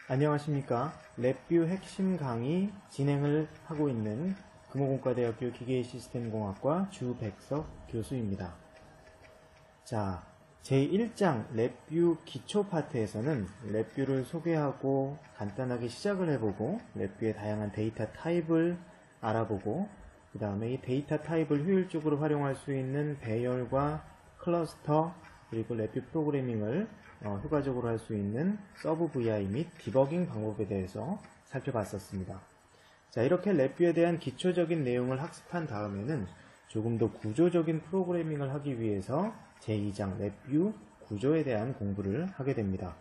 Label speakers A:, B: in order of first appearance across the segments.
A: 안녕하십니까. 랩뷰 핵심 강의 진행을 하고 있는 금호공과대학교 기계시스템공학과 주백석 교수입니다. 자, 제1장 랩뷰 기초 파트에서는 랩뷰를 소개하고 간단하게 시작을 해보고 랩뷰의 다양한 데이터 타입을 알아보고 그 다음에 이 데이터 타입을 효율적으로 활용할 수 있는 배열과 클러스터 그리고 랩뷰 프로그래밍을 효과적으로 할 수 있는 서브 VI 및 디버깅 방법에 대해서 살펴봤었습니다. 자, 이렇게 랩뷰에 대한 기초적인 내용을 학습한 다음에는 조금 더 구조적인 프로그래밍을 하기 위해서 제2장 랩뷰 구조에 대한 공부를 하게 됩니다.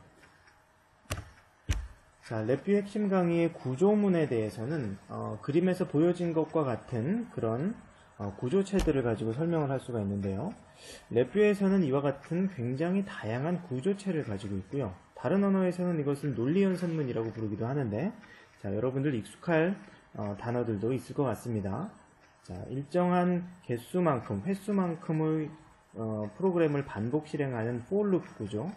A: 자, 랩뷰 핵심 강의의 구조문에 대해서는 그림에서 보여진 것과 같은 그런 구조체들을 가지고 설명을 할 수가 있는데요. 랩뷰에서는 이와 같은 굉장히 다양한 구조체를 가지고 있고요. 다른 언어에서는 이것을 논리연산문이라고 부르기도 하는데, 자, 여러분들 익숙할 단어들도 있을 것 같습니다. 자, 일정한 개수만큼, 횟수만큼의 프로그램을 반복 실행하는 for loop 구조,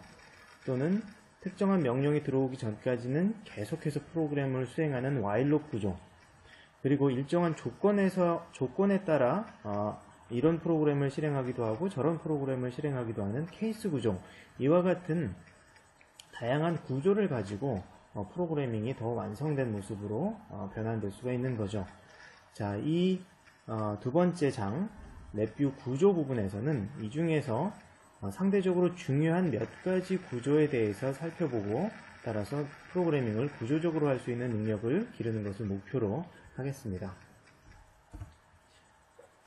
A: 또는 특정한 명령이 들어오기 전까지는 계속해서 프로그램을 수행하는 while loop 구조, 그리고 일정한 조건에 따라 이런 프로그램을 실행하기도 하고 저런 프로그램을 실행하기도 하는 케이스 구조, 이와 같은 다양한 구조를 가지고 프로그래밍이 더 완성된 모습으로 변환될 수가 있는 거죠. 자, 이 두 번째 장 랩뷰 구조 부분에서는 이 중에서 상대적으로 중요한 몇 가지 구조에 대해서 살펴보고 따라서 프로그래밍을 구조적으로 할 수 있는 능력을 기르는 것을 목표로 하겠습니다.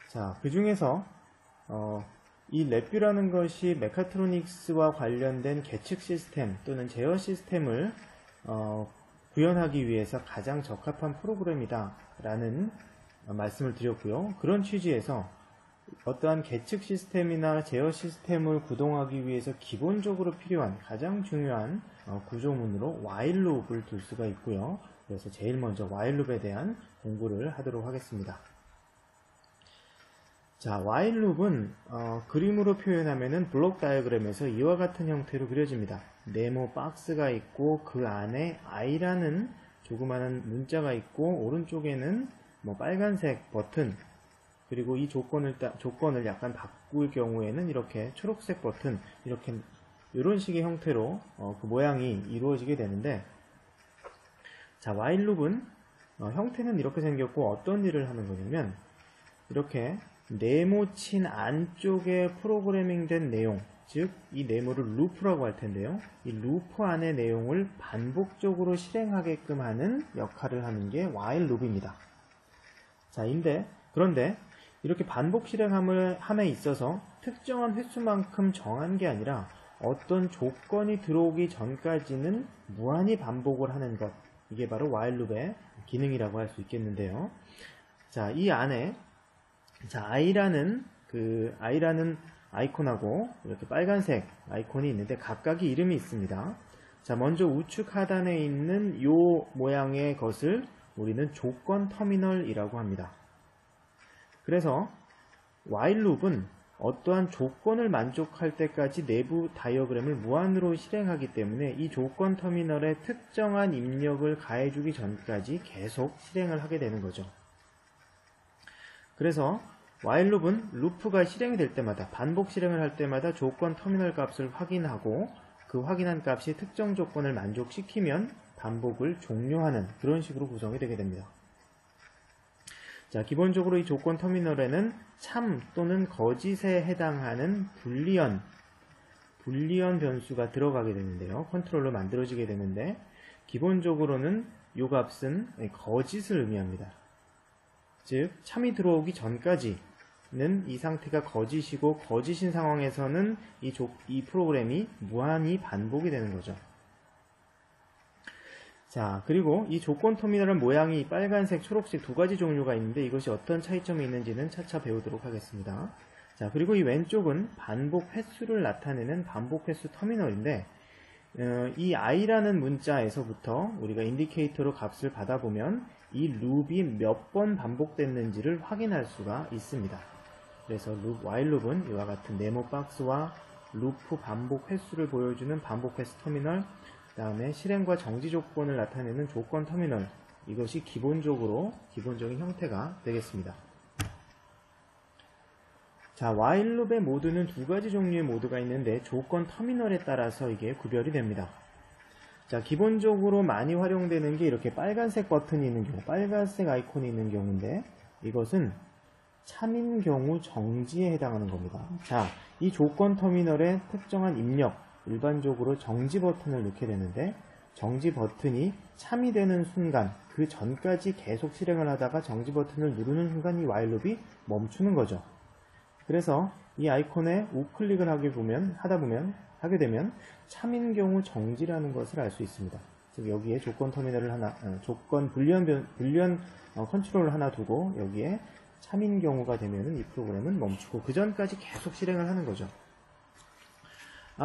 A: 자, 그 중에서 이 랩뷰라는 것이 메카트로닉스와 관련된 계측 시스템 또는 제어 시스템을 구현하기 위해서 가장 적합한 프로그램이다 라는 말씀을 드렸고요. 그런 취지에서 어떠한 계측 시스템이나 제어 시스템을 구동하기 위해서 기본적으로 필요한 가장 중요한 구조문으로 while loop을 둘 수가 있고요. 그래서 제일 먼저 while loop에 대한 공부를 하도록 하겠습니다. 자, while loop은 그림으로 표현하면은 블록 다이어그램에서 이와 같은 형태로 그려집니다. 네모 박스가 있고 그 안에 i라는 조그마한 문자가 있고 오른쪽에는 빨간색 버튼, 그리고 이 조건을 약간 바꿀 경우에는 이렇게 초록색 버튼, 이렇게 이런 식의 형태로 그 모양이 이루어지게 되는데, 자, while loop은 형태는 이렇게 생겼고 어떤 일을 하는 거냐면 이렇게 네모친 안쪽에 프로그래밍 된 내용, 즉 이 네모를 루프라고 할 텐데요. 이 루프 안의 내용을 반복적으로 실행하게끔 하는 역할을 하는 게 while loop입니다. 자, 그런데 이렇게 반복 실행함에 있어서 특정한 횟수만큼 정한 게 아니라 어떤 조건이 들어오기 전까지는 무한히 반복을 하는 것, 이게 바로 while loop의 기능이라고 할 수 있겠는데요. 자, 이 안에 i라는 아이콘하고 이렇게 빨간색 아이콘이 있는데 각각의 이름이 있습니다. 자, 먼저 우측 하단에 있는 이 모양의 것을 우리는 조건 터미널이라고 합니다. 그래서 while loop은 어떠한 조건을 만족할 때까지 내부 다이어그램을 무한으로 실행하기 때문에 이 조건 터미널에 특정한 입력을 가해주기 전까지 계속 실행을 하게 되는 거죠. 그래서 while loop은 루프가 실행이 될 때마다, 반복 실행을 할 때마다 조건 터미널 값을 확인하고 그 확인한 값이 특정 조건을 만족시키면 반복을 종료하는 그런 식으로 구성이 되게 됩니다. 자, 기본적으로 이 조건 터미널에는 참 또는 거짓에 해당하는 불리언 변수가 들어가게 되는데요. 컨트롤러 만들어지게 되는데 기본적으로는 이 값은 거짓을 의미합니다. 즉 참이 들어오기 전까지는 이 상태가 거짓이고 거짓인 상황에서는 이 프로그램이 무한히 반복이 되는 거죠. 자, 그리고 이 조건 터미널은 모양이 빨간색, 초록색 두 가지 종류가 있는데 이것이 어떤 차이점이 있는지는 차차 배우도록 하겠습니다. 자, 그리고 이 왼쪽은 반복 횟수를 나타내는 반복 횟수 터미널인데 이 i라는 문자에서부터 우리가 인디케이터로 값을 받아보면 이 룹이 몇 번 반복됐는지를 확인할 수가 있습니다. 그래서 while 룹은 이와 같은 네모 박스와 루프 반복 횟수를 보여주는 반복 횟수 터미널, 그 다음에 실행과 정지 조건을 나타내는 조건 터미널, 이것이 기본적인 형태가 되겠습니다. 자, while loop의 모드는 두 가지 종류의 모드가 있는데 조건 터미널에 따라서 이게 구별이 됩니다. 자, 기본적으로 많이 활용되는 게 이렇게 빨간색 버튼이 있는 경우, 빨간색 아이콘이 있는 경우인데 이것은 참인 경우 정지에 해당하는 겁니다. 자, 이 조건 터미널의 특정한 입력, 일반적으로 정지 버튼을 넣게 되는데 정지 버튼이 참이 되는 순간, 그 전까지 계속 실행을 하다가 정지 버튼을 누르는 순간 이 while loop이 멈추는 거죠. 그래서 이 아이콘에 우클릭을 하게 되면 참인 경우 정지라는 것을 알 수 있습니다. 즉 여기에 조건 터미널을 조건 불리한 컨트롤을 하나 두고 여기에 참인 경우가 되면은 이 프로그램은 멈추고 그 전까지 계속 실행을 하는 거죠.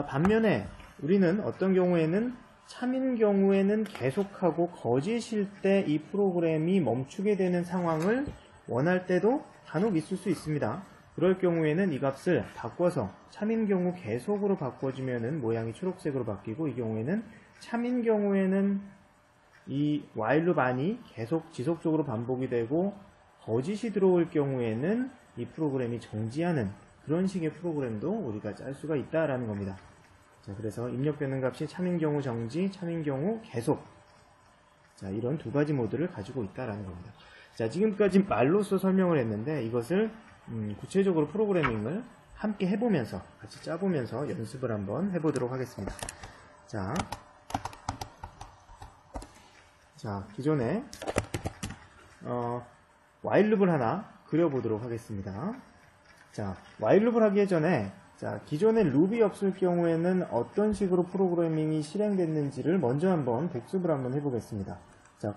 A: 반면에 우리는 어떤 경우에는 참인 경우에는 계속하고 거짓일 때 이 프로그램이 멈추게 되는 상황을 원할 때도 간혹 있을 수 있습니다. 그럴 경우에는 이 값을 바꿔서 참인 경우 계속으로 바꿔주면은 모양이 초록색으로 바뀌고, 이 경우에는 참인 경우에는 이 while loop 안이 계속 지속적으로 반복이 되고 거짓이 들어올 경우에는 이 프로그램이 정지하는 그런 식의 프로그램도 우리가 짤 수가 있다라는 겁니다. 자, 그래서 입력되는 값이 참인 경우 정지, 참인 경우 계속. 자, 이런 두 가지 모드를 가지고 있다라는 겁니다. 자, 지금까지 말로써 설명을 했는데 이것을 구체적으로 프로그래밍을 함께 해보면서, 같이 짜보면서 연습을 한번 해보도록 하겠습니다. 자, 기존에 while loop을 하나 그려보도록 하겠습니다. 자, while loop을 하기 전에 기존에 룹이 없을 경우에는 어떤 식으로 프로그래밍이 실행됐는지를 먼저 한번 복습을 한번 해보겠습니다. 자,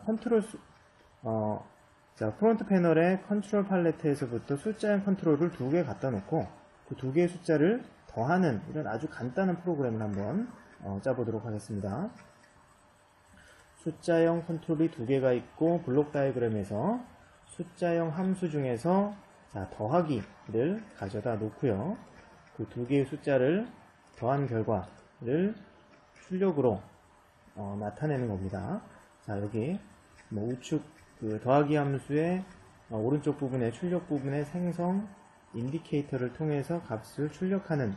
A: 프론트 패널의 컨트롤 팔레트에서부터 숫자형 컨트롤을 두 개 갖다 놓고 그 두 개의 숫자를 더하는 이런 아주 간단한 프로그램을 한번 짜보도록 하겠습니다. 숫자형 컨트롤이 두 개가 있고 블록 다이어그램에서 숫자형 함수 중에서 더하기를 가져다 놓고요. 그 두 개의 숫자를 더한 결과를 출력으로 나타내는 겁니다. 자, 여기 우측 더하기 함수의 오른쪽 부분에 출력 부분의 생성 인디케이터를 통해서 값을 출력하는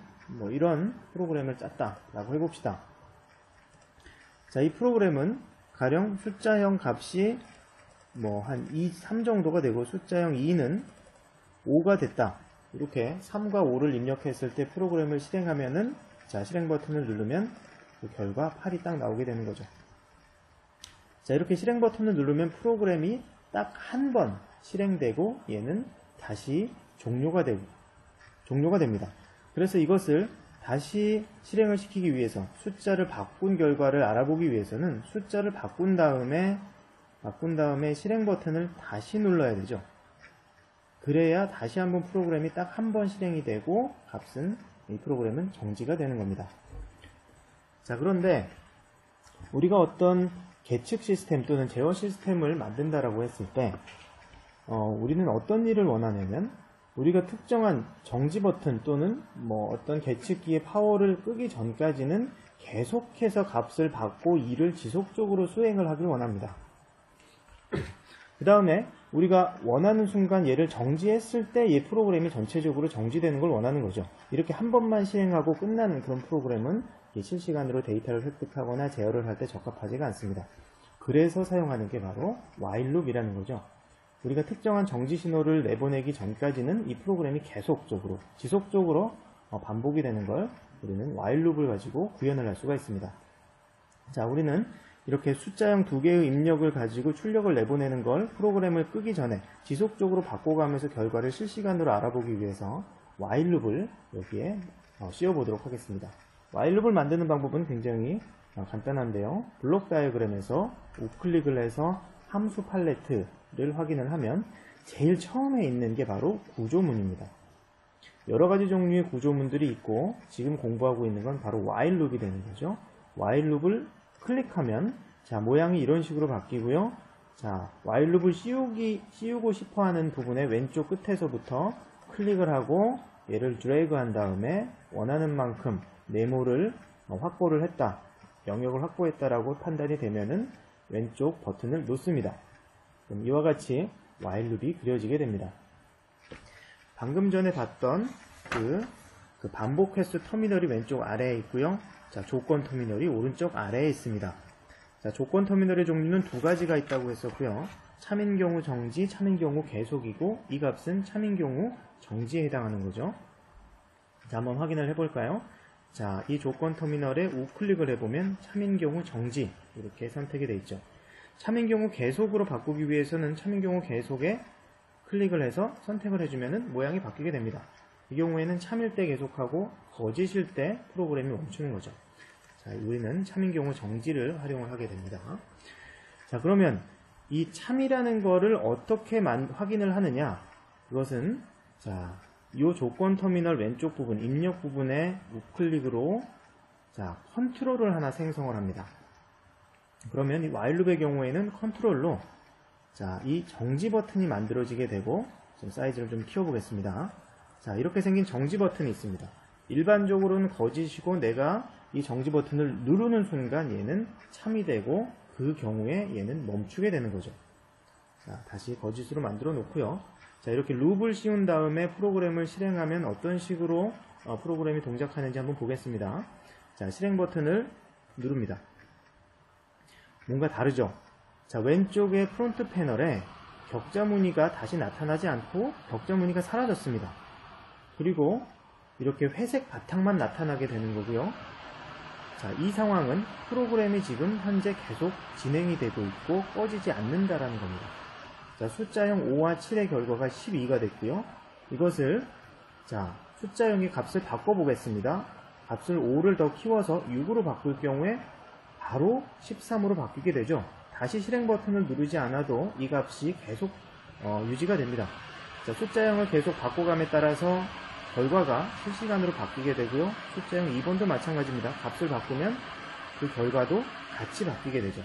A: 이런 프로그램을 짰다라고 해봅시다. 자, 이 프로그램은 가령 숫자형 값이 한 2, 3 정도가 되고 숫자형 2는 5가 됐다. 이렇게 3과 5를 입력했을 때 프로그램을 실행하면은, 실행 버튼을 누르면 그 결과 8이 딱 나오게 되는 거죠. 자, 이렇게 실행 버튼을 누르면 프로그램이 딱 한 번 실행되고 얘는 다시 종료가 됩니다. 그래서 이것을 다시 실행을 시키기 위해서 숫자를 바꾼 결과를 알아보기 위해서는 숫자를 바꾼 다음에 실행 버튼을 다시 눌러야 되죠. 그래야 다시 한번 프로그램이 딱 한 번 실행이 되고 이 프로그램은 정지가 되는 겁니다. 자, 그런데 우리가 어떤 계측 시스템 또는 제어 시스템을 만든다라고 했을 때 우리는 어떤 일을 원하냐면 우리가 특정한 정지 버튼 또는 어떤 계측기의 파워를 끄기 전까지는 계속해서 값을 받고 일을 지속적으로 수행을 하길 원합니다. 그 다음에 우리가 원하는 순간 얘를 정지했을 때 얘 프로그램이 전체적으로 정지되는 걸 원하는 거죠. 이렇게 한 번만 실행하고 끝나는 그런 프로그램은 실시간으로 데이터를 획득하거나 제어를 할 때 적합하지가 않습니다. 그래서 사용하는 게 바로 while loop이라는 거죠. 우리가 특정한 정지 신호를 내보내기 전까지는 이 프로그램이 지속적으로 반복이 되는 걸 우리는 while loop을 가지고 구현을 할 수가 있습니다. 자, 우리는 이렇게 숫자형 두 개의 입력을 가지고 출력을 내보내는 걸 프로그램을 끄기 전에 지속적으로 바꿔가면서 결과를 실시간으로 알아보기 위해서 while loop을 여기에 씌워보도록 하겠습니다. while loop을 만드는 방법은 굉장히 간단한데요. 블록 다이어그램에서 우클릭을 해서 함수 팔레트를 확인을 하면 제일 처음에 있는 게 바로 구조문입니다. 여러 가지 종류의 구조문들이 있고 지금 공부하고 있는 건 바로 while loop이 되는 거죠. while loop을 클릭하면 모양이 이런 식으로 바뀌고요. while loop을 씌우고 싶어 하는 부분의 왼쪽 끝에서부터 클릭을 하고 얘를 드래그 한 다음에 원하는 만큼 네모를 확보를 했다. 영역을 확보했다라고 판단이 되면은 왼쪽 버튼을 놓습니다. 그럼 이와 같이 while 룹이 그려지게 됩니다. 방금 전에 봤던 그 반복 횟수 터미널이 왼쪽 아래에 있고요. 자, 조건 터미널이 오른쪽 아래에 있습니다. 자, 조건 터미널의 종류는 두 가지가 있다고 했었고요. 참인 경우 정지, 참인 경우 계속이고 이 값은 참인 경우 정지에 해당하는 거죠. 자, 한번 확인을 해볼까요? 자, 이 조건 터미널에 우클릭을 해보면 참인 경우 정지 이렇게 선택이 되어 있죠. 참인 경우 계속으로 바꾸기 위해서는 참인 경우 계속에 클릭을 해서 선택을 해주면 모양이 바뀌게 됩니다. 이 경우에는 참일 때 계속하고 거짓일 때 프로그램이 멈추는 거죠. 자, 우리는 참인 경우 정지를 활용을 하게 됩니다. 자, 그러면 이 참이라는 거를 어떻게 확인을 하느냐? 그것은 자, 이 조건 터미널 왼쪽 부분, 입력 부분에 우클릭으로 자, 컨트롤을 하나 생성을 합니다. 그러면 이 while 룹의 경우에는 컨트롤로 자, 이 정지 버튼이 만들어지게 되고 좀 사이즈를 좀 키워보겠습니다. 자, 이렇게 생긴 정지 버튼이 있습니다. 일반적으로는 거짓이고 내가 이 정지 버튼을 누르는 순간 얘는 참이 되고 그 경우에 얘는 멈추게 되는 거죠. 자, 다시 거짓으로 만들어 놓고요. 자, 이렇게 룹을 씌운 다음에 프로그램을 실행하면 어떤 식으로 프로그램이 동작하는지 한번 보겠습니다. 자, 실행 버튼을 누릅니다. 뭔가 다르죠? 자, 왼쪽의 프론트 패널에 격자 무늬가 다시 나타나지 않고 격자 무늬가 사라졌습니다. 그리고 이렇게 회색 바탕만 나타나게 되는 거고요. 자, 이 상황은 프로그램이 지금 현재 계속 진행이 되고 있고 꺼지지 않는다라는 겁니다. 자, 숫자형 5와 7의 결과가 12가 됐고요. 이것을 자, 숫자형의 값을 바꿔보겠습니다. 값을 5를 더 키워서 6으로 바꿀 경우에 바로 13으로 바뀌게 되죠. 다시 실행 버튼을 누르지 않아도 이 값이 계속 유지가 됩니다. 자, 숫자형을 계속 바꿔감에 따라서 결과가 실시간으로 바뀌게 되고요. 숫자형 2번도 마찬가지입니다. 값을 바꾸면 그 결과도 같이 바뀌게 되죠.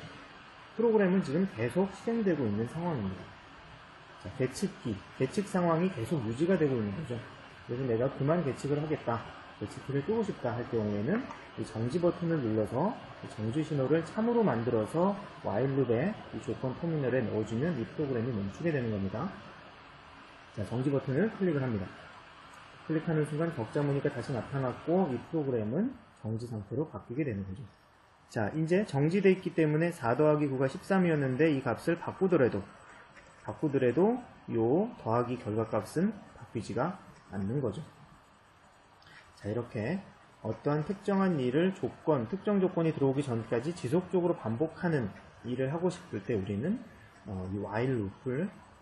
A: 프로그램은 지금 계속 실행되고 있는 상황입니다. 자, 계측 상황이 계속 유지가 되고 있는 거죠. 그래서 내가 그만 계측을 하겠다, 계측키를 끄고 싶다 할 경우에는 이 정지 버튼을 눌러서 정지 신호를 참으로 만들어서 while 룹의 이 조건 터미널에 넣어주면 이 프로그램이 멈추게 되는 겁니다. 자, 정지 버튼을 클릭을 합니다. 클릭하는 순간 격자 무늬가 다시 나타났고 이 프로그램은 정지 상태로 바뀌게 되는 거죠. 자, 이제 정지되어 있기 때문에 4 더하기 9가 13이었는데 이 값을 바꾸더라도 이 더하기 결과값은 바뀌지가 않는 거죠. 자, 이렇게 어떠한 특정한 일을 특정 조건이 들어오기 전까지 지속적으로 반복하는 일을 하고 싶을 때 우리는 이 while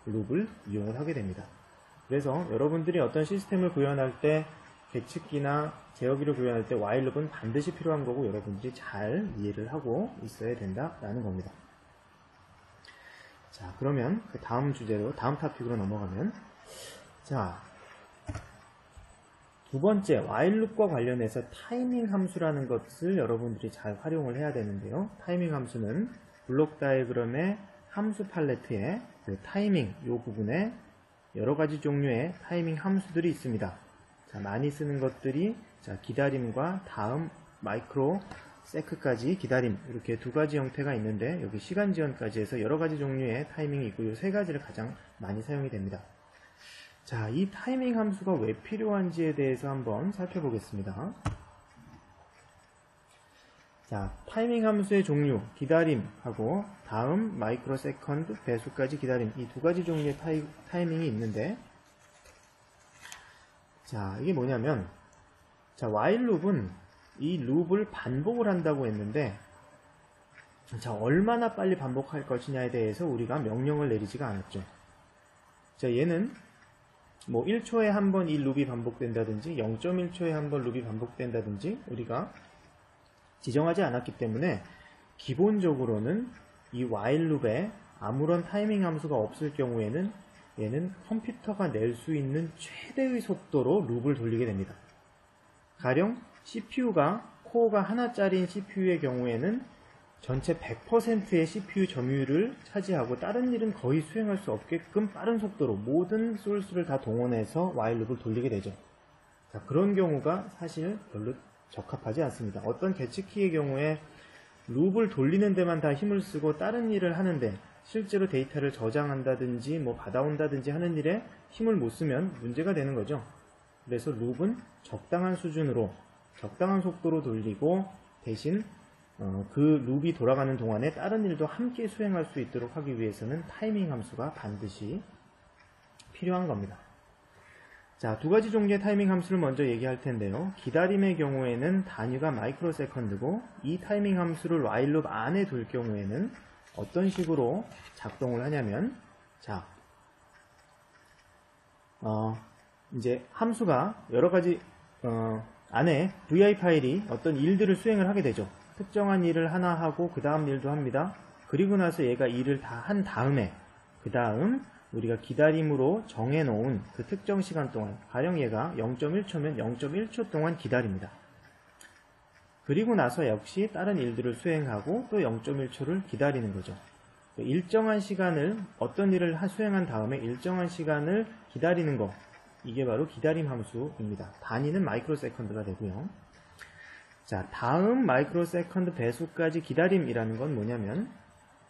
A: 룹을 이용을 하게 됩니다. 그래서 여러분들이 어떤 시스템을 구현할 때 계측기나 제어기를 구현할 때 while 룹은 반드시 필요한 거고 여러분들이 잘 이해를 하고 있어야 된다라는 겁니다. 자, 그러면 그 다음 주제로, 다음 토픽으로 넘어가면 자, 두 번째 while 룹과 관련해서 타이밍 함수라는 것을 여러분들이 잘 활용을 해야 되는데요. 타이밍 함수는 블록 다이어그램의 함수 팔레트에 그 타이밍 이 부분에 여러 가지 종류의 타이밍 함수들이 있습니다. 자, 많이 쓰는 것들이 자, 기다림과 다음 마이크로 세크까지 기다림, 이렇게 두 가지 형태가 있는데 여기 시간 지연까지 해서 여러 가지 종류의 타이밍이 있고 이 세 가지를 가장 많이 사용이 됩니다. 자, 이 타이밍 함수가 왜 필요한지에 대해서 한번 살펴보겠습니다. 자, 타이밍 함수의 종류, 기다림하고 다음 마이크로 세컨드 배수까지 기다림, 이 두 가지 종류의 타이밍이 있는데 자, 이게 뭐냐면 자, while 룹은 이 룹을 반복을 한다고 했는데 자, 얼마나 빨리 반복할 것이냐에 대해서 우리가 명령을 내리지가 않았죠. 자, 얘는 뭐 1초에 한 번 이 룹이 반복된다든지 0.1초에 한 번 룹이 반복된다든지 우리가 지정하지 않았기 때문에 기본적으로는 이 while 룹에 아무런 타이밍 함수가 없을 경우에는 얘는 컴퓨터가 낼 수 있는 최대의 속도로 룹을 돌리게 됩니다. 가령 CPU가 코어가 하나짜리인 CPU의 경우에는 전체 100%의 CPU 점유율을 차지하고 다른 일은 거의 수행할 수 없게끔 빠른 속도로 모든 소스를 다 동원해서 while 룹을 돌리게 되죠. 자, 그런 경우가 사실 별로 적합하지 않습니다. 어떤 계측키의 경우에 룹을 돌리는 데만 다 힘을 쓰고 다른 일을 하는데 실제로 데이터를 저장한다든지 뭐 받아온다든지 하는 일에 힘을 못 쓰면 문제가 되는 거죠. 그래서 룹은 적당한 수준으로 적당한 속도로 돌리고 대신 그 룹이 돌아가는 동안에 다른 일도 함께 수행할 수 있도록 하기 위해서는 타이밍 함수가 반드시 필요한 겁니다. 자, 두 가지 종류의 타이밍 함수를 먼저 얘기할 텐데요. 기다림의 경우에는 단위가 마이크로 세컨드고 이 타이밍 함수를 while 룹 안에 둘 경우에는 어떤 식으로 작동을 하냐면 자, 이제 함수가 여러 가지 안에 vi 파일이 어떤 일들을 수행을 하게 되죠. 특정한 일을 하나 하고 그 다음 일도 합니다. 그리고 나서 얘가 일을 다 한 다음에 그 다음 우리가 기다림으로 정해놓은 그 특정 시간 동안 가령 얘가 0.1초면 0.1초 동안 기다립니다. 그리고 나서 역시 다른 일들을 수행하고 또 0.1초를 기다리는 거죠. 일정한 시간을 어떤 일을 수행한 다음에 일정한 시간을 기다리는 거 이게 바로 기다림 함수입니다. 단위는 마이크로 세컨드가 되고요. 자, 다음 마이크로 세컨드 배수까지 기다림이라는 건 뭐냐면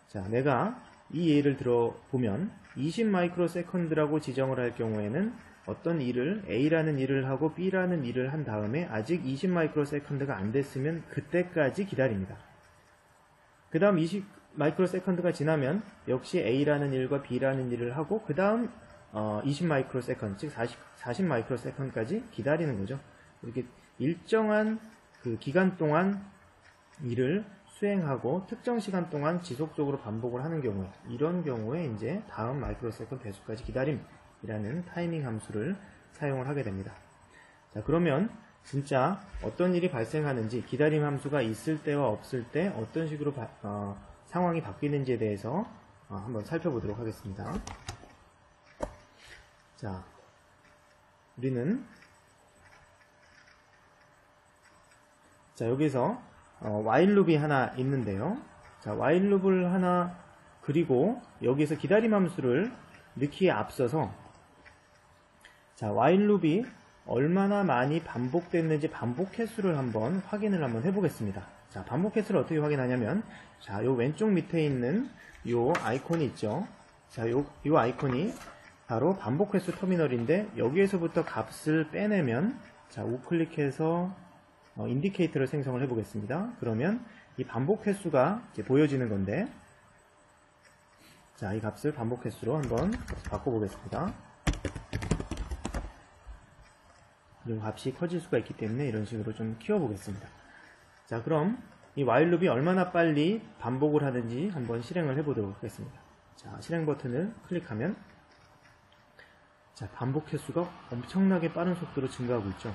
A: 자, 내가 이 예를 들어보면 20 마이크로 세컨드라고 지정을 할 경우에는 어떤 일을 A라는 일을 하고 B라는 일을 한 다음에 아직 20 마이크로 세컨드가 안 됐으면 그때까지 기다립니다. 그 다음 20 마이크로 세컨드가 지나면 역시 A라는 일과 B라는 일을 하고 그 다음 20 마이크로 세컨드, 즉 40 마이크로 세컨드까지 기다리는 거죠. 이렇게 일정한 그 기간 동안 일을 수행하고 특정 시간 동안 지속적으로 반복을 하는 경우에 이런 경우에 이제 다음 마이크로 세컨드 배수까지 기다림이라는 타이밍 함수를 사용을 하게 됩니다. 자, 그러면 진짜 어떤 일이 발생하는지 기다림 함수가 있을 때와 없을 때 어떤 식으로 상황이 바뀌는지에 대해서 한번 살펴보도록 하겠습니다. 자, 우리는 자, 여기서 while 룹이 하나 있는데요. 자, while 룹을 하나 그리고 여기서 기다림 함수를 넣기에 앞서서 자, while 룹이 얼마나 많이 반복됐는지 반복 횟수를 한번 확인을 한번 해보겠습니다. 자, 반복 횟수를 어떻게 확인하냐면 자, 요 왼쪽 밑에 있는 요 아이콘이 있죠. 자, 요 아이콘이 바로 반복 횟수 터미널인데 여기에서부터 값을 빼내면 자, 우클릭해서 인디케이터를 생성을 해보겠습니다. 그러면 이 반복 횟수가 이제 보여지는 건데 자, 이 값을 반복 횟수로 한번 바꿔보겠습니다. 이 값이 커질 수가 있기 때문에 이런 식으로 좀 키워보겠습니다. 자, 그럼 이 while 룹이 얼마나 빨리 반복을 하는지 한번 실행을 해보도록 하겠습니다. 자, 실행 버튼을 클릭하면 자, 반복 횟수가 엄청나게 빠른 속도로 증가하고 있죠.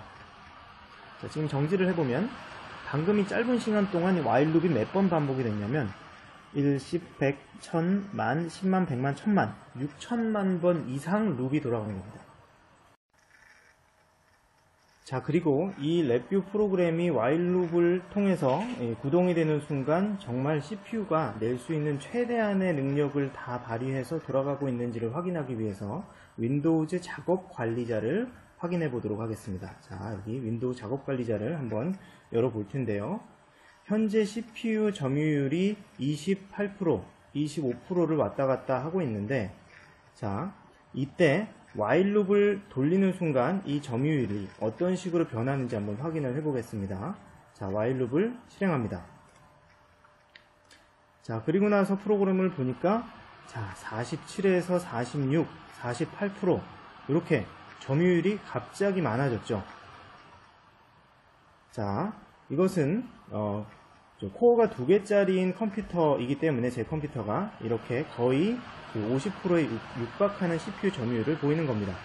A: 자, 지금 정지를 해보면 방금 이 짧은 시간 동안 while 룹이 몇 번 반복이 됐냐면 1, 10, 100, 1000, 만, 10만, 100만, 1000만 6천만 번 이상 룹이 돌아가는 겁니다. 자, 그리고 이 랩뷰 프로그램이 while 룹을 통해서 구동이 되는 순간 정말 CPU가 낼 수 있는 최대한의 능력을 다 발휘해서 돌아가고 있는지를 확인하기 위해서 윈도우즈 작업 관리자를 확인해 보도록 하겠습니다. 자, 여기 윈도우 작업 관리자를 한번 열어볼 텐데요. 현재 CPU 점유율이 28%, 25%를 왔다 갔다 하고 있는데 자, 이때 while 룹을 돌리는 순간 이 점유율이 어떤 식으로 변하는지 한번 확인을 해보겠습니다. 자, while 룹을 실행합니다. 자, 그리고 나서 프로그램을 보니까 자, 47에서 46, 48% 이렇게 점유율이 갑자기 많아졌죠. 자, 이것은 코어가 2개짜리인 컴퓨터이기 때문에 제 컴퓨터가 이렇게 거의 50%에 육박하는 CPU 점유율을 보이는 겁니다.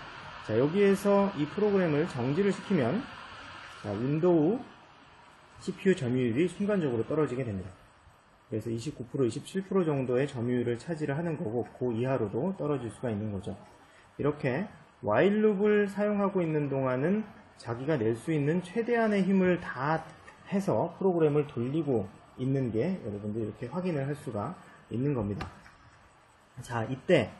A: 자, 여기에서 이 프로그램을 정지를 시키면 자, 윈도우 CPU 점유율이 순간적으로 떨어지게 됩니다. 그래서 29%, 27% 정도의 점유율을 차지를 하는 거고 그 이하로도 떨어질 수가 있는 거죠. 이렇게 while 룹을 사용하고 있는 동안은 자기가 낼 수 있는 최대한의 힘을 다 해서 프로그램을 돌리고 있는 게 여러분들 이렇게 확인을 할 수가 있는 겁니다. 자, 이때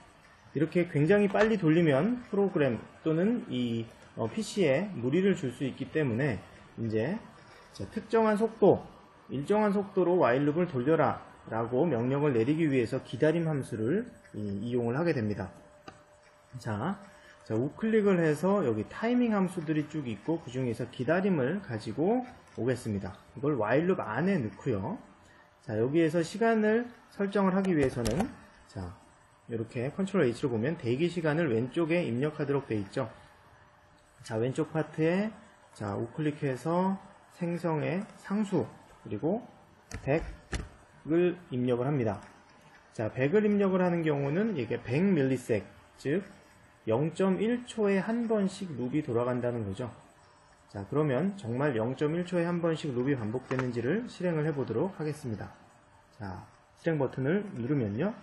A: 이렇게 굉장히 빨리 돌리면 프로그램 또는 이 PC에 무리를 줄 수 있기 때문에 이제 자, 특정한 속도 일정한 속도로 whileloop을 돌려라 라고 명령을 내리기 위해서 기다림 함수를 이용을 하게 됩니다. 자, 우클릭을 해서 여기 타이밍 함수들이 쭉 있고 그 중에서 기다림을 가지고 오겠습니다. 이걸 whileloop 안에 넣고요. 자, 여기에서 시간을 설정을 하기 위해서는 자, 이렇게 컨트롤 H로 보면 대기 시간을 왼쪽에 입력하도록 되어 있죠. 자, 왼쪽 파트에 자, 우클릭해서 생성의 상수 그리고 100을 입력을 합니다. 자, 100을 입력을 하는 경우는 이게 100ms, 즉 0.1초에 한 번씩 룹이 돌아간다는 거죠. 자, 그러면 정말 0.1초에 한 번씩 룹이 반복되는지를 실행을 해보도록 하겠습니다. 자, 실행 버튼을 누르면요.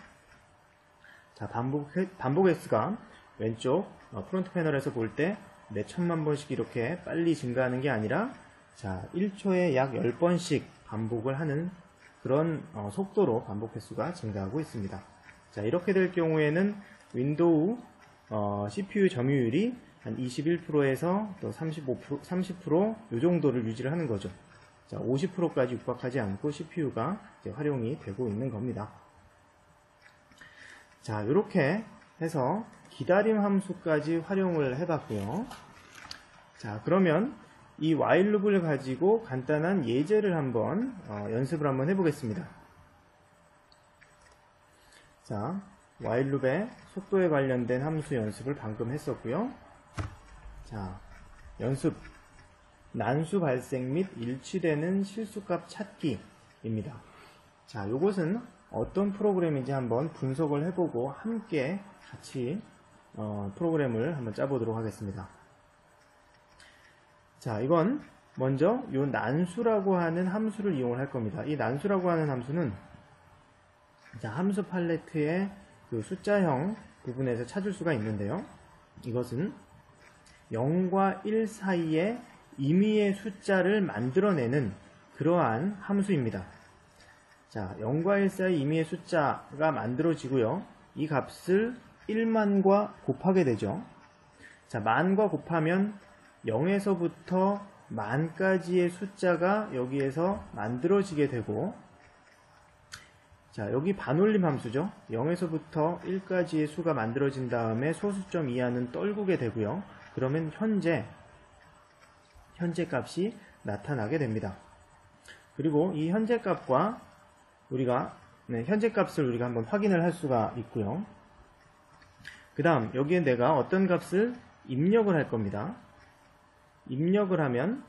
A: 자, 반복 횟수가 왼쪽 프론트 패널에서 볼 때 몇 천만 번씩 이렇게 빨리 증가하는 게 아니라 자, 1초에 약 10번씩 반복을 하는 그런 속도로 반복 횟수가 증가하고 있습니다. 자, 이렇게 될 경우에는 윈도우 CPU 점유율이 한 21%에서 또 30% 이 정도를 유지를 하는 거죠. 자, 50%까지 육박하지 않고 CPU가 활용이 되고 있는 겁니다. 자, 이렇게 해서 기다림 함수까지 활용을 해봤고요. 자, 그러면 이 whileloop을 가지고 간단한 예제를 한번 연습을 한번 해보겠습니다. 자, whileloop의 속도에 관련된 함수 연습을 방금 했었고요. 자, 연습 난수 발생 및 일치되는 실수값 찾기입니다. 자, 이것은 어떤 프로그램인지 한번 분석을 해보고 함께 같이 프로그램을 한번 짜보도록 하겠습니다. 자, 이건 먼저 이 난수라고 하는 함수를 이용을 할 겁니다. 이 난수라고 하는 함수는 자, 함수 팔레트의 그 숫자형 부분에서 찾을 수가 있는데요. 이것은 0과 1 사이에 임의의 숫자를 만들어내는 그러한 함수입니다. 자, 0과 1 사이 임의의 숫자가 만들어지고요. 이 값을 1만과 곱하게 되죠. 자, 만과 곱하면 0에서부터 만까지의 숫자가 여기에서 만들어지게 되고, 자, 여기 반올림 함수죠. 0에서부터 1까지의 수가 만들어진 다음에 소수점 이하는 떨구게 되고요. 그러면 현재 값이 나타나게 됩니다. 그리고 이 현재 값과 현재 값을 우리가 한번 확인을 할 수가 있고요. 그 다음 여기에 내가 어떤 값을 입력을 할 겁니다. 입력을 하면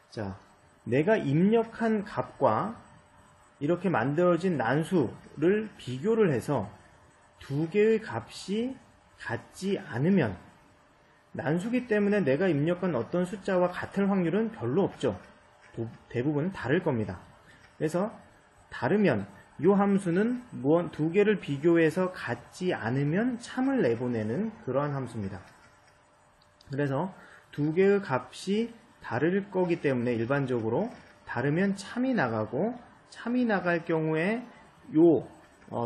A: 자, 내가 입력한 값과 이렇게 만들어진 난수를 비교를 해서 두 개의 값이 같지 않으면, 난수기 때문에 내가 입력한 어떤 숫자와 같을 확률은 별로 없죠. 대부분 다를 겁니다. 그래서 다르면 이 함수는 두 개를 비교해서 같지 않으면 참을 내보내는 그러한 함수입니다. 그래서 두 개의 값이 다를 거기 때문에 일반적으로 다르면 참이 나가고, 참이 나갈 경우에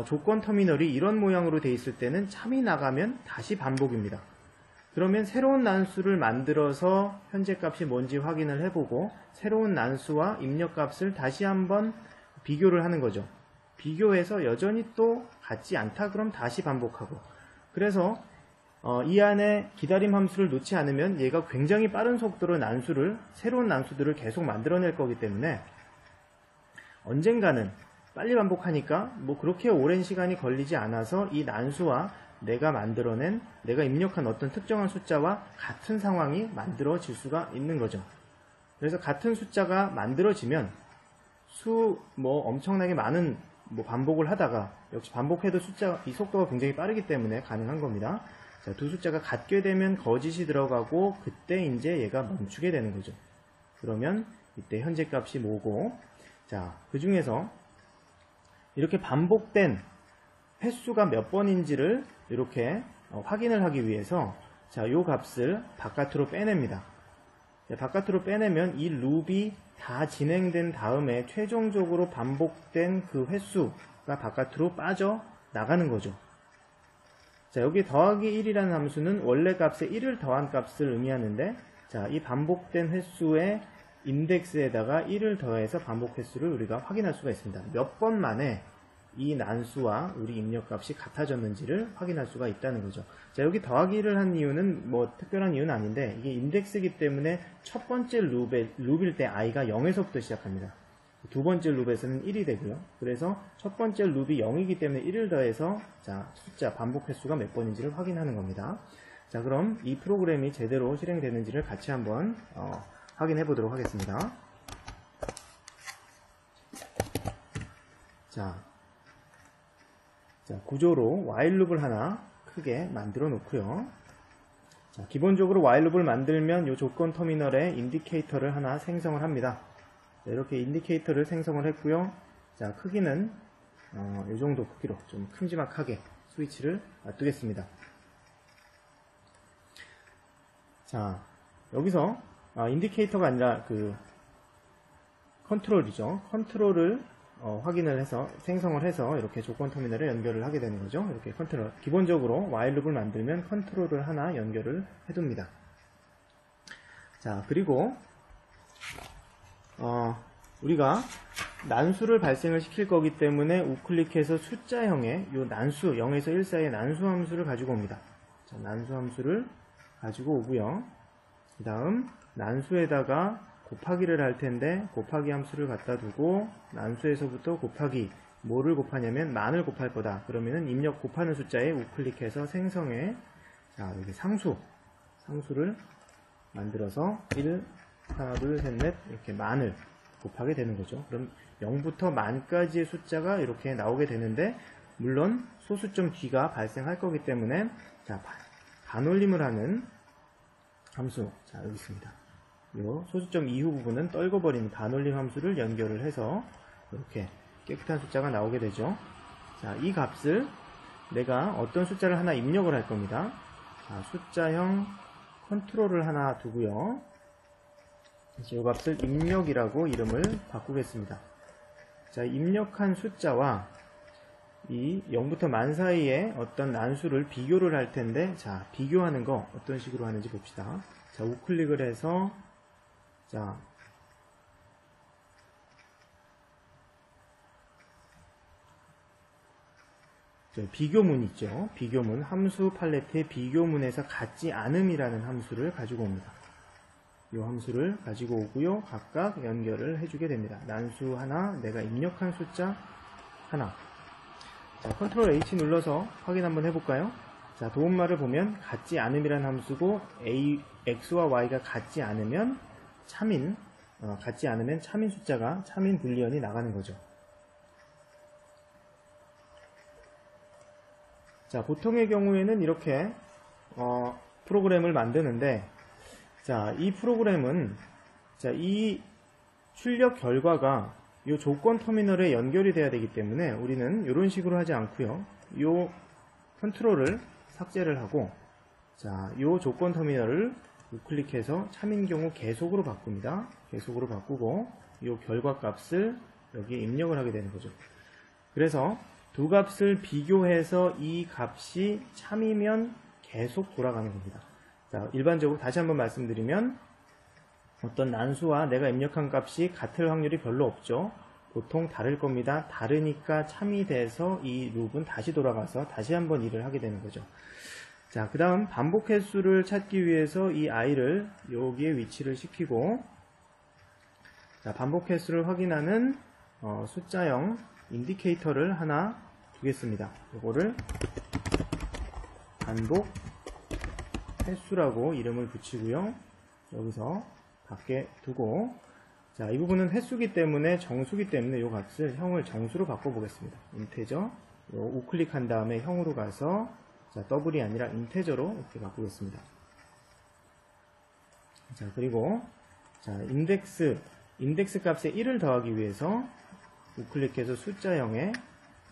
A: 조건 터미널이 이런 모양으로 되어 있을 때는 참이 나가면 다시 반복입니다. 그러면 새로운 난수를 만들어서 현재 값이 뭔지 확인을 해보고 새로운 난수와 입력 값을 다시 한번 비교를 하는 거죠. 비교해서 여전히 또 같지 않다 그럼 다시 반복하고, 그래서 이 안에 기다림 함수를 놓지 않으면 얘가 굉장히 빠른 속도로 새로운 난수들을 계속 만들어낼 거기 때문에 언젠가는 빨리 반복하니까 그렇게 오랜 시간이 걸리지 않아서 이 난수와 내가 입력한 어떤 특정한 숫자와 같은 상황이 만들어질 수가 있는 거죠. 그래서 같은 숫자가 만들어지면 엄청나게 많은 반복을 하다가, 역시 반복해도 이 속도가 굉장히 빠르기 때문에 가능한 겁니다. 자, 두 숫자가 같게 되면 거짓이 들어가고 그때 이제 얘가 멈추게 되는 거죠. 그러면 이때 현재 값이 뭐고, 자, 그 중에서 이렇게 반복된 횟수가 몇 번인지를 이렇게 확인을 하기 위해서 자, 이 값을 바깥으로 빼냅니다. 자, 바깥으로 빼내면 이 룹이 다 진행된 다음에 최종적으로 반복된 그 횟수가 바깥으로 빠져 나가는 거죠. 자, 여기 더하기 1이라는 함수는 원래 값에 1을 더한 값을 의미하는데, 자, 이 반복된 횟수의 인덱스에다가 1을 더해서 반복 횟수를 우리가 확인할 수가 있습니다. 몇 번 만에 이 난수와 우리 입력값이 같아졌는지를 확인할 수가 있다는 거죠. 자, 여기 더하기를 한 이유는 뭐 특별한 이유는 아닌데, 이게 인덱스이기 때문에 첫 번째 룹일 때 i가 0에서부터 시작합니다. 두 번째 룹에서는 1이 되고요. 그래서 첫 번째 룹이 0이기 때문에 1을 더해서 자, 숫자 반복 횟수가 몇 번인지를 확인하는 겁니다. 자, 그럼 이 프로그램이 제대로 실행되는지를 같이 한번 확인해 보도록 하겠습니다. 자, 구조로 while 룹을 하나 크게 만들어 놓고요. 자, 기본적으로 while 룹을 만들면 이 조건 터미널에 인디케이터를 하나 생성을 합니다. 자, 이렇게 인디케이터를 생성을 했고요. 자, 크기는 이 정도 크기로 좀 큼지막하게 스위치를 놔두겠습니다. 자, 여기서 인디케이터가 아니라 그 컨트롤이죠. 컨트롤을 확인을 해서 생성을 해서 이렇게 조건 터미널에 연결을 하게 되는 거죠. 이렇게 컨트롤. 기본적으로 while 룹을 만들면 컨트롤을 하나 연결을 해둡니다. 자, 그리고 우리가 난수를 발생을 시킬 거기 때문에 우클릭해서 숫자형의 요 난수 0에서 1 사이의 난수 함수를 가지고 옵니다. 자, 난수 함수를 가지고 오고요. 그 다음 난수에다가 곱하기를 할 텐데 곱하기 함수를 갖다 두고 난수에서부터 곱하기 뭐를 곱하냐면 만을 곱할 거다. 그러면은 입력 곱하는 숫자에 우클릭해서 생성해 자, 여기 상수를 만들어서 1, 하나, 둘, 셋, 넷 이렇게 만을 곱하게 되는 거죠. 그럼 0부터 만까지의 숫자가 이렇게 나오게 되는데 물론 소수점 뒤가 발생할 거기 때문에 자, 반올림을 하는 함수 자, 여기 있습니다. 요 소수점 이후 부분은 떨궈버리는 반올림 함수를 연결을 해서 이렇게 깨끗한 숫자가 나오게 되죠. 자, 이 값을 내가 어떤 숫자를 하나 입력을 할 겁니다. 자, 숫자형 컨트롤을 하나 두고요. 이 값을 입력이라고 이름을 바꾸겠습니다. 자, 입력한 숫자와 이 0부터 만 사이에 어떤 난수를 비교를 할 텐데, 자, 비교하는 거 어떤 식으로 하는지 봅시다. 자, 우클릭을 해서, 자, 비교문 있죠. 비교문, 함수 팔레트의 비교문에서 같지 않음이라는 함수를 가지고 옵니다. 이 함수를 가지고 오고요. 각각 연결을 해주게 됩니다. 난수 하나, 내가 입력한 숫자 하나. 자, 컨트롤 H 눌러서 확인 한번 해볼까요? 자, 도움말을 보면 같지 않음이라는 함수고 X와 Y가 같지 않으면 참인 숫자가 참인 불리언이 나가는 거죠. 자, 보통의 경우에는 이렇게 프로그램을 만드는데 자, 이 프로그램은 자, 이 출력 결과가 이 조건 터미널에 연결이 돼야 되기 때문에 우리는 이런 식으로 하지 않고요. 이 컨트롤을 삭제를 하고 자, 이 조건 터미널을 우클릭해서 참인 경우 계속으로 바꿉니다. 계속으로 바꾸고 이 결과 값을 여기에 입력을 하게 되는 거죠. 그래서 두 값을 비교해서 이 값이 참이면 계속 돌아가는 겁니다. 자, 일반적으로 다시 한번 말씀드리면 어떤 난수와 내가 입력한 값이 같을 확률이 별로 없죠. 보통 다를 겁니다. 다르니까 참이 돼서 이 룹은 다시 돌아가서 다시 한번 일을 하게 되는 거죠. 자, 그 다음 반복 횟수를 찾기 위해서 이 i를 여기에 위치를 시키고 자, 반복 횟수를 확인하는 숫자형 인디케이터를 하나 두겠습니다. 이거를 반복 횟수라고 이름을 붙이고요. 여기서 밖에 두고 자, 이 부분은 횟수기 때문에 정수기 때문에 이 값을 형을 정수로 바꿔보겠습니다. 인테저 우클릭한 다음에 형으로 가서 자, 더블이 아니라 인테저로 이렇게 바꾸겠습니다. 자, 그리고 자, 인덱스 값에 1을 더하기 위해서 우클릭해서 숫자형에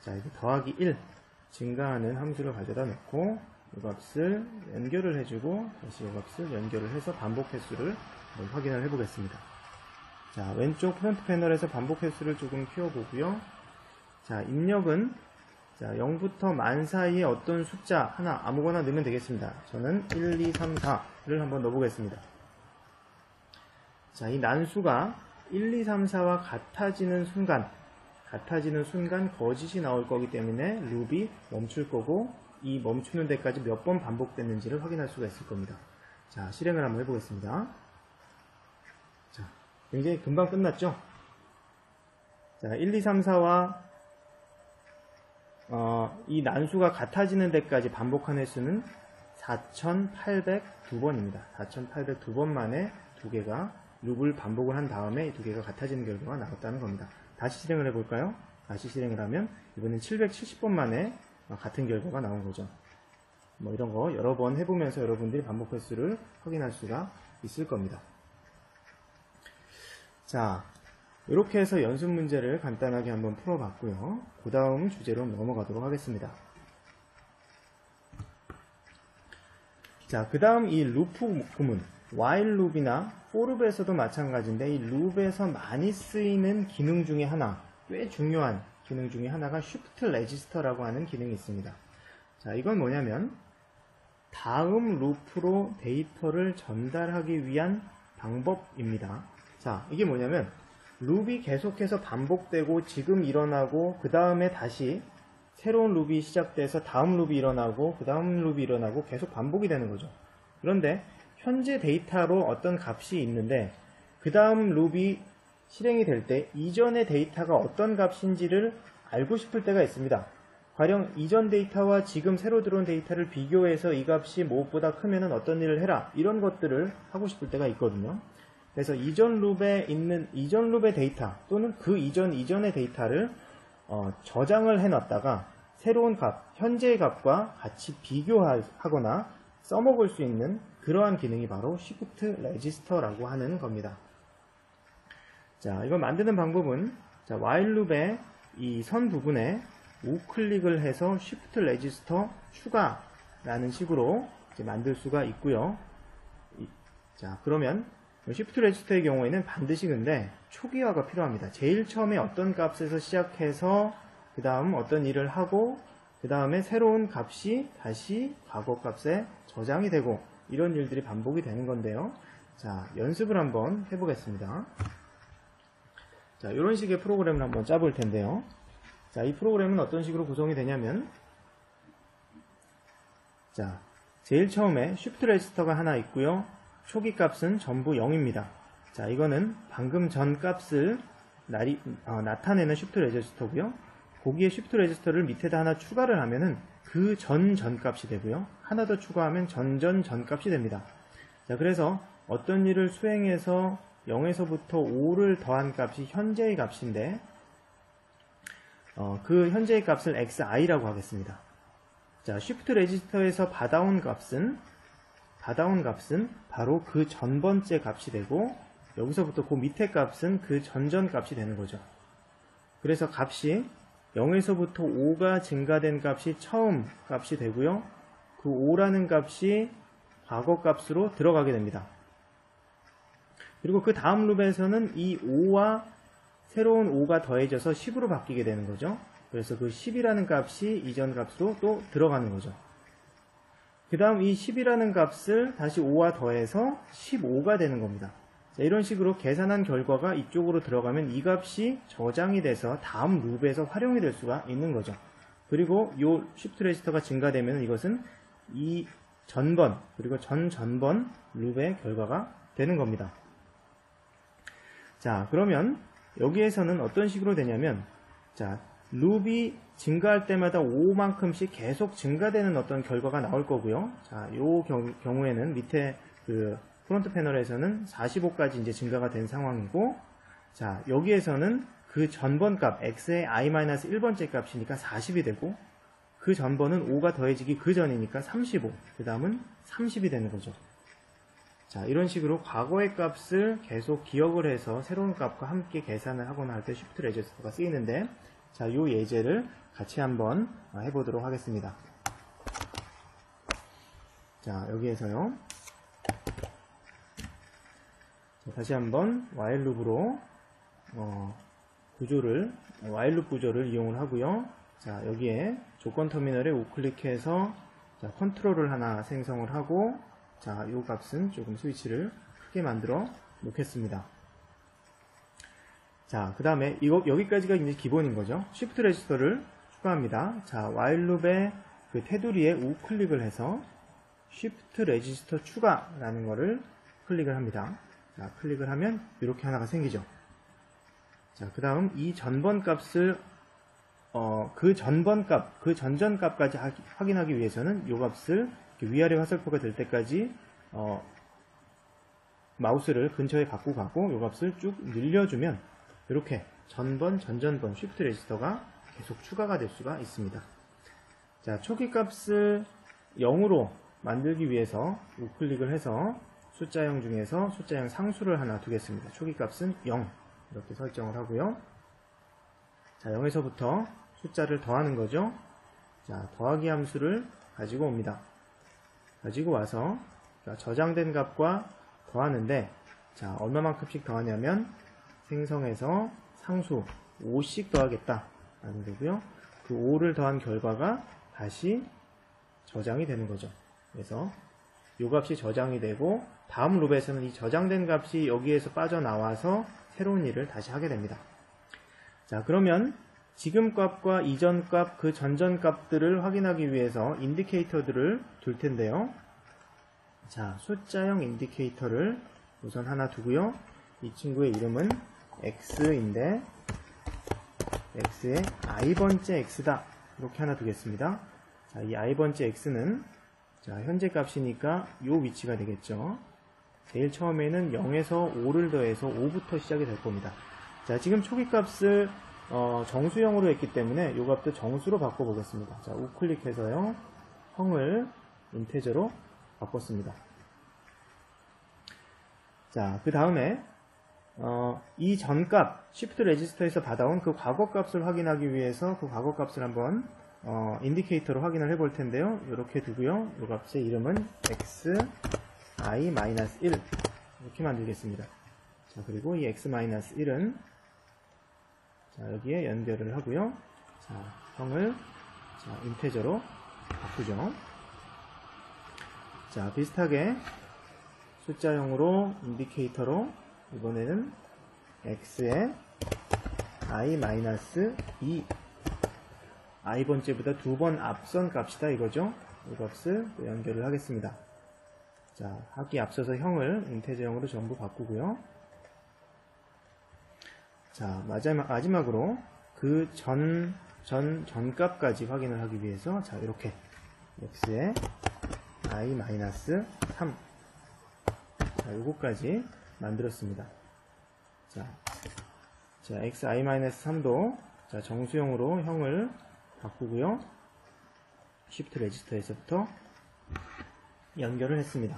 A: 자, 이렇게 더하기 1 증가하는 함수를 가져다 놓고 이 값을 연결을 해주고 다시 이 값을 연결을 해서 반복 횟수를 확인을 해보겠습니다. 자, 왼쪽 프론트 패널에서 반복 횟수를 조금 키워보고요. 자, 입력은 자, 0부터 만 사이에 어떤 숫자 하나 아무거나 넣으면 되겠습니다. 저는 1, 2, 3, 4를 한번 넣어보겠습니다. 자, 이 난수가 1, 2, 3, 4와 같아지는 순간 거짓이 나올 거기 때문에 룹이 멈출 거고, 이 멈추는 데까지 몇 번 반복됐는지를 확인할 수가 있을 겁니다. 자, 실행을 한번 해보겠습니다. 자, 굉장히 금방 끝났죠? 자, 1, 2, 3, 4와 이 난수가 같아지는 데까지 반복한 횟수는 4,802번입니다. 4,802번 만에 두 개가 룹을 반복을 한 다음에 이 두 개가 같아지는 결과가 나왔다는 겁니다. 다시 실행을 해볼까요? 다시 실행을 하면 이번엔 770번 만에 같은 결과가 나온 거죠. 뭐 이런 거 여러 번 해보면서 여러분들이 반복 횟수를 확인할 수가 있을 겁니다. 자, 이렇게 해서 연습 문제를 간단하게 한번 풀어봤고요. 그 다음 주제로 넘어가도록 하겠습니다. 자, 그 다음 이 루프 구문, while 룹이나 for 룹에서도 마찬가지인데, 이 룹에서 많이 쓰이는 기능 중에 하나, 꽤 중요한 기능 중에 하나가 shift register라고 하는 기능이 있습니다. 자, 이건 뭐냐면 다음 루프로 데이터를 전달하기 위한 방법입니다. 자, 이게 뭐냐면 룹이 계속해서 반복되고 지금 일어나고 그 다음에 다시 새로운 룹이 시작돼서 다음 룹이 일어나고 그 다음 룹이 일어나고 계속 반복이 되는 거죠. 그런데 현재 데이터로 어떤 값이 있는데 그 다음 룹이 실행이 될 때 이전의 데이터가 어떤 값인지를 알고 싶을 때가 있습니다. 가령 이전 데이터와 지금 새로 들어온 데이터를 비교해서 이 값이 무엇보다 크면 어떤 일을 해라, 이런 것들을 하고 싶을 때가 있거든요. 그래서 이전 룹에 있는 이전 룹의 데이터 또는 그 이전의 데이터를 저장을 해놨다가 새로운 값, 현재의 값과 같이 비교하거나 써먹을 수 있는 그러한 기능이 바로 shift register라고 하는 겁니다. 자, 이걸 만드는 방법은 자, while 룹의 이 선 부분에 우클릭을 해서 shift register 추가라는 식으로 이제 만들 수가 있고요. 자, 그러면 shift register의 경우에는 반드시 근데 초기화가 필요합니다. 제일 처음에 어떤 값에서 시작해서 그 다음 어떤 일을 하고 그 다음에 새로운 값이 다시 과거 값에 저장이 되고 이런 일들이 반복이 되는 건데요. 자, 연습을 한번 해보겠습니다. 자, 이런 식의 프로그램을 한번 짜볼 텐데요. 자, 이 프로그램은 어떤 식으로 구성이 되냐면 자, 제일 처음에 shift register가 하나 있고요. 초기 값은 전부 0입니다. 자, 이거는 방금 전 값을 나타내는 shift register고요. 거기에 shift register를 밑에다 하나 추가를 하면은 그 전 값이 되고요. 하나 더 추가하면 전 값이 됩니다. 자, 그래서 어떤 일을 수행해서 0에서부터 5를 더한 값이 현재의 값인데 그 현재의 값을 xi라고 하겠습니다. 자, shift register에서 받아온 값은 바로 그 전 번째 값이 되고 여기서부터 그 밑에 값은 그 전 값이 되는 거죠. 그래서 값이 0에서부터 5가 증가된 값이 처음 값이 되고요. 그 5라는 값이 과거 값으로 들어가게 됩니다. 그리고 그 다음 룹에서는 이 5와 새로운 5가 더해져서 10으로 바뀌게 되는 거죠. 그래서 그 10이라는 값이 이전 값으로 또 들어가는 거죠. 그 다음 이 10이라는 값을 다시 5와 더해서 15가 되는 겁니다. 자, 이런 식으로 계산한 결과가 이쪽으로 들어가면 이 값이 저장이 돼서 다음 룹에서 활용이 될 수가 있는 거죠. 그리고 이 shift register가 증가되면 이것은 이 전번 그리고 전전번 룹의 결과가 되는 겁니다. 자, 그러면 여기에서는 어떤 식으로 되냐면 자, 룹이 증가할 때마다 5만큼씩 계속 증가되는 어떤 결과가 나올 거고요. 자, 요 경우에는 밑에 그 프론트 패널에서는 45까지 이제 증가가 된 상황이고, 자, 여기에서는 그 전번 값, x의 i-1번째 값이니까 40이 되고, 그 전번은 5가 더해지기 그 전이니까 35, 그 다음은 30이 되는 거죠. 자, 이런 식으로 과거의 값을 계속 기억을 해서 새로운 값과 함께 계산을 하거나 할 때 shift register가 쓰이는데, 자, 이 예제를 같이 한번 해보도록 하겠습니다. 자, 여기에서요. 자, 다시 한번 while 룹으로 while 룹 구조를 이용을 하고요. 자, 여기에 조건 터미널에 우클릭해서 자, 컨트롤을 하나 생성을 하고 자, 이 값은 조금 스위치를 크게 만들어 놓겠습니다. 자, 그 다음에 여기까지가 이제 기본인 거죠. Shift 레지스터를 추가합니다. 자, while 룹의 그 테두리에 우클릭을 해서 Shift 레지스터 추가라는 거를 클릭을 합니다. 자, 클릭을 하면 이렇게 하나가 생기죠. 자, 그 다음 이 전번 값을 그 전전 값까지 확인하기 위해서는 이 값을 위아래 화살표가 될 때까지 마우스를 근처에 갖고 가고 이 값을 쭉 늘려주면 이렇게 전번, 전전번 Shift 레지스터가 계속 추가가 될 수가 있습니다. 자, 초기 값을 0으로 만들기 위해서 우클릭을 해서 숫자형 중에서 숫자형 상수를 하나 두겠습니다. 초기 값은 0 이렇게 설정을 하고요. 자, 0에서부터 숫자를 더하는 거죠. 자, 더하기 함수를 가지고 옵니다. 가지고 와서 저장된 값과 더하는데, 자, 얼마만큼씩 더하냐면 생성해서 상수 5씩 더하겠다 라는 거고요. 그 5를 더한 결과가 다시 저장이 되는 거죠. 그래서 이 값이 저장이 되고 다음 룹에서는 이 저장된 값이 여기에서 빠져나와서 새로운 일을 다시 하게 됩니다. 자, 그러면 지금 값과 이전 값, 그 전전 값들을 확인하기 위해서 인디케이터들을 둘 텐데요. 자, 숫자형 인디케이터를 우선 하나 두고요. 이 친구의 이름은 x인데 x의 i번째 x다 이렇게 하나 두겠습니다. 자, 이 i번째 x는 자, 현재 값이니까 이 위치가 되겠죠. 제일 처음에는 0에서 5를 더해서 5부터 시작이 될 겁니다. 자, 지금 초기 값을 정수형으로 했기 때문에 이 값도 정수로 바꿔보겠습니다. 자, 우클릭해서요. 형을 인테저로 바꿨습니다. 자, 그 다음에 이 전값 Shift 레지스터에서 받아온 그 과거 값을 확인하기 위해서 그 과거 값을 한번 인디케이터로 확인을 해볼 텐데요. 이렇게 두고요. 이 값의 이름은 xi-1 이렇게 만들겠습니다. 자, 그리고 이 x-1은 자, 여기에 연결을 하고요. 자, 형을 자, 인테저로 바꾸죠. 자, 비슷하게 숫자형으로 인디케이터로 이번에는 x의 i-2 i번째보다 두 번 앞선 값이다 이거죠. 이 값을 또 연결을 하겠습니다. 자, 하기 앞서서 형을 인테저형으로 전부 바꾸고요. 자, 마지막으로 그 전값까지 확인을 하기 위해서 자, 이렇게 x의 i-3 자, 요거까지 만들었습니다. 자, xi-3도 자, 정수형으로 형을 바꾸고요. Shift 레지스터에서부터 연결을 했습니다.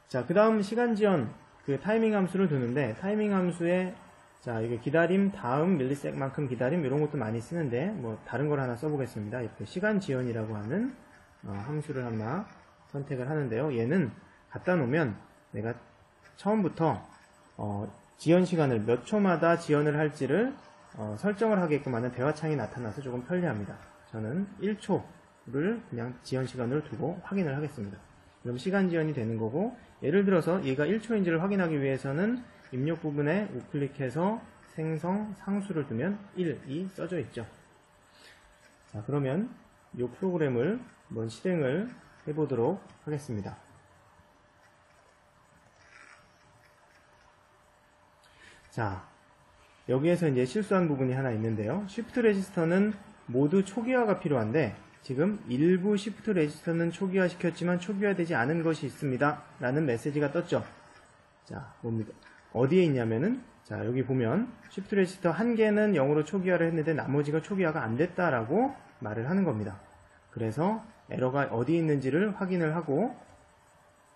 A: 자, 그 다음 시간 지연 그 타이밍 함수를 두는데 타이밍 함수에 자, 이게 기다림, 다음 밀리섹만큼 기다림 이런 것도 많이 쓰는데 뭐 다른 걸 하나 써보겠습니다. 이렇게 시간 지연이라고 하는 함수를 하나 선택을 하는데요. 얘는 갖다 놓으면 내가 처음부터 지연 시간을 몇 초마다 지연을 할지를 설정을 하게끔 하는 대화창이 나타나서 조금 편리합니다. 저는 1초를 그냥 지연 시간으로 두고 확인을 하겠습니다. 그럼 시간 지연이 되는 거고, 예를 들어서 얘가 1초인지를 확인하기 위해서는 입력 부분에 우클릭해서 생성 상수를 두면 1이 써져 있죠. 자, 그러면 이 프로그램을 한번 실행을 해보도록 하겠습니다. 자, 여기에서 이제 실수한 부분이 하나 있는데요. Shift 레지스터는 모두 초기화가 필요한데 지금 일부 Shift 레지스터는 초기화 시켰지만 초기화되지 않은 것이 있습니다 라는 메시지가 떴죠. 자, 뭡니까? 어디에 있냐면은 자, 여기 보면 Shift 레지스터 한 개는 0으로 초기화를 했는데 나머지가 초기화가 안 됐다라고 말을 하는 겁니다. 그래서 에러가 어디에 있는지를 확인을 하고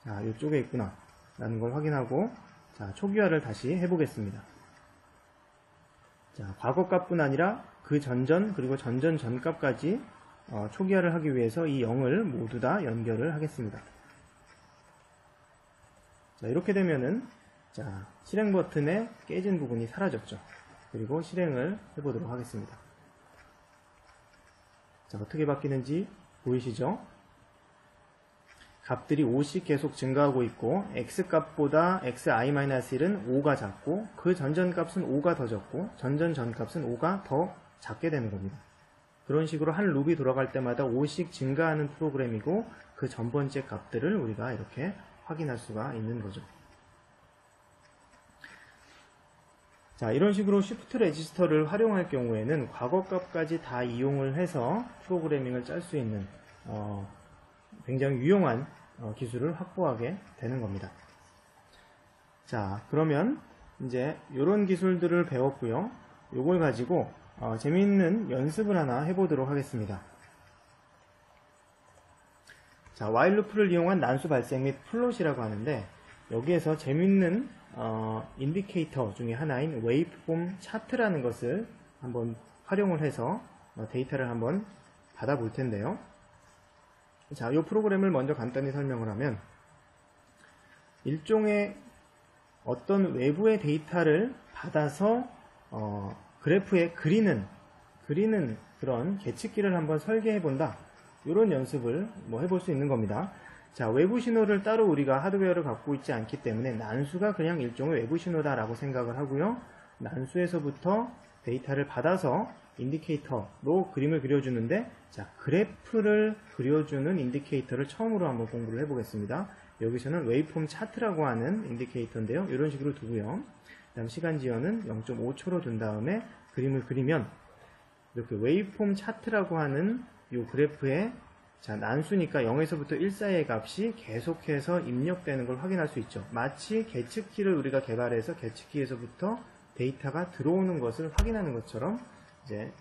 A: 자, 이쪽에 있구나 라는 걸 확인하고 자, 초기화를 다시 해보겠습니다. 자, 과거 값뿐 아니라 그 전전 그리고 전전 전값까지 초기화를 하기 위해서 이 0을 모두 다 연결을 하겠습니다. 자, 이렇게 되면은 자, 실행 버튼에 깨진 부분이 사라졌죠. 그리고 실행을 해보도록 하겠습니다. 자, 어떻게 바뀌는지 보이시죠? 값들이 5씩 계속 증가하고 있고 x값보다 xi-1은 5가 작고 그 전전값은 5가 더 적고 전전전값은 5가 더 작게 되는 겁니다. 그런 식으로 한 룹이 돌아갈 때마다 5씩 증가하는 프로그램이고 그 전번째 값들을 우리가 이렇게 확인할 수가 있는 거죠. 자, 이런 식으로 쉬프트 레지스터를 활용할 경우에는 과거 값까지 다 이용을 해서 프로그래밍을 짤 수 있는 굉장히 유용한 기술을 확보하게 되는 겁니다. 자, 그러면 이제 이런 기술들을 배웠고요. 요걸 가지고 재미있는 연습을 하나 해보도록 하겠습니다. 자, while loop를 이용한 난수 발생 및 플롯이라고 하는데 여기에서 재미있는 인디케이터 중에 하나인 웨이브폼 차트라는 것을 한번 활용을 해서 데이터를 한번 받아볼 텐데요. 자, 이 프로그램을 먼저 간단히 설명을 하면 일종의 어떤 외부의 데이터를 받아서 그래프에 그리는 그런 계측기를 한번 설계해 본다. 이런 연습을 해볼 수 있는 겁니다. 자, 외부 신호를 따로 우리가 하드웨어를 갖고 있지 않기 때문에 난수가 그냥 일종의 외부 신호다라고 생각을 하고요. 난수에서부터 데이터를 받아서 인디케이터로 그림을 그려주는데, 자, 그래프를 그려주는 인디케이터를 처음으로 한번 공부를 해보겠습니다. 여기서는 웨이폼 차트라고 하는 인디케이터인데요. 이런 식으로 두고요. 그 다음 시간 지연은 0.5초로 둔 다음에 그림을 그리면 이렇게 웨이폼 차트라고 하는 이 그래프에 자, 난수니까 0에서부터 1 사이의 값이 계속해서 입력되는 걸 확인할 수 있죠. 마치 계측키를 우리가 개발해서 계측키에서부터 데이터가 들어오는 것을 확인하는 것처럼 이제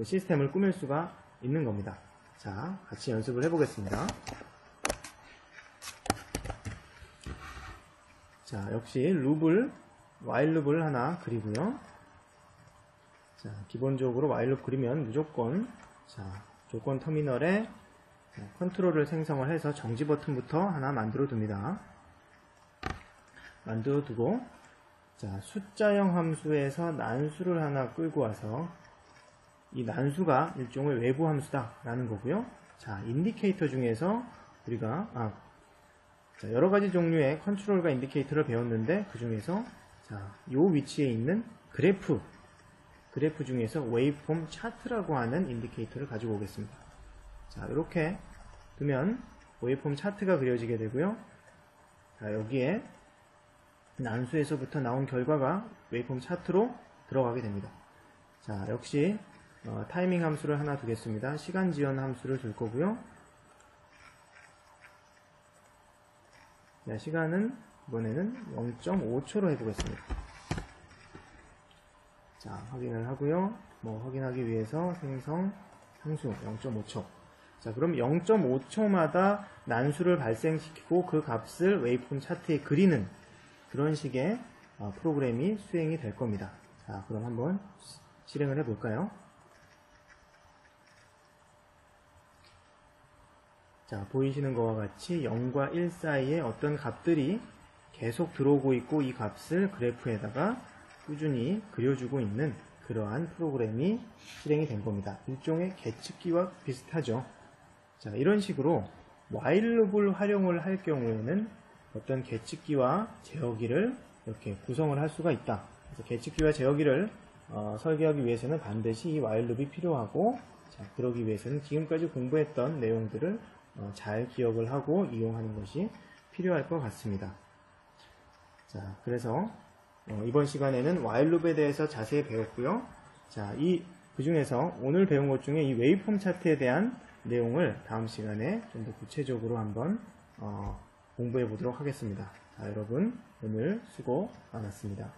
A: 시스템을 꾸밀 수가 있는 겁니다. 자, 같이 연습을 해보겠습니다. 자, 역시 while 룹을 하나 그리고요. 자, 기본적으로 while 룹 그리면 무조건 조건 터미널에 컨트롤을 생성을 해서 정지 버튼부터 하나 만들어 둡니다. 만들어 두고 자, 숫자형 함수에서 난수를 하나 끌고 와서 이 난수가 일종의 외부 함수다 라는 거고요. 자, 인디케이터 중에서 우리가 자, 여러 가지 종류의 컨트롤과 인디케이터를 배웠는데 그 중에서 자, 요 위치에 있는 그래프 중에서 웨이폼 차트라고 하는 인디케이터를 가지고 오겠습니다. 자, 이렇게 두면 웨이폼 차트가 그려지게 되고요. 자, 여기에 난수에서부터 나온 결과가 웨이폼 차트로 들어가게 됩니다. 자, 역시 타이밍 함수를 하나 두겠습니다. 시간 지연 함수를 둘 거고요. 자, 시간은 이번에는 0.5초로 해보겠습니다. 자, 확인을 하고요. 확인하기 위해서 생성 상수 0.5초. 자, 그럼 0.5초마다 난수를 발생시키고 그 값을 웨이폼 차트에 그리는 그런 식의 프로그램이 수행이 될 겁니다. 자, 그럼 한번 실행을 해볼까요? 자, 보이시는 것과 같이 0과 1 사이에 어떤 값들이 계속 들어오고 있고 이 값을 그래프에다가 꾸준히 그려주고 있는 그러한 프로그램이 실행이 된 겁니다. 일종의 계측기와 비슷하죠. 자, 이런 식으로 while 룹을 활용을 할 경우에는 어떤 계측기와 제어기를 이렇게 구성을 할 수가 있다. 그래서 계측기와 제어기를 설계하기 위해서는 반드시 이 while 룹이 필요하고, 자, 그러기 위해서는 지금까지 공부했던 내용들을 잘 기억을 하고 이용하는 것이 필요할 것 같습니다. 자, 그래서 이번 시간에는 while 룹에 대해서 자세히 배웠고요. 자, 그 중에서 오늘 배운 것 중에 이 웨이폼 차트에 대한 내용을 다음 시간에 좀 더 구체적으로 한번 공부해 보도록 하겠습니다. 자, 여러분 오늘 수고 많았습니다.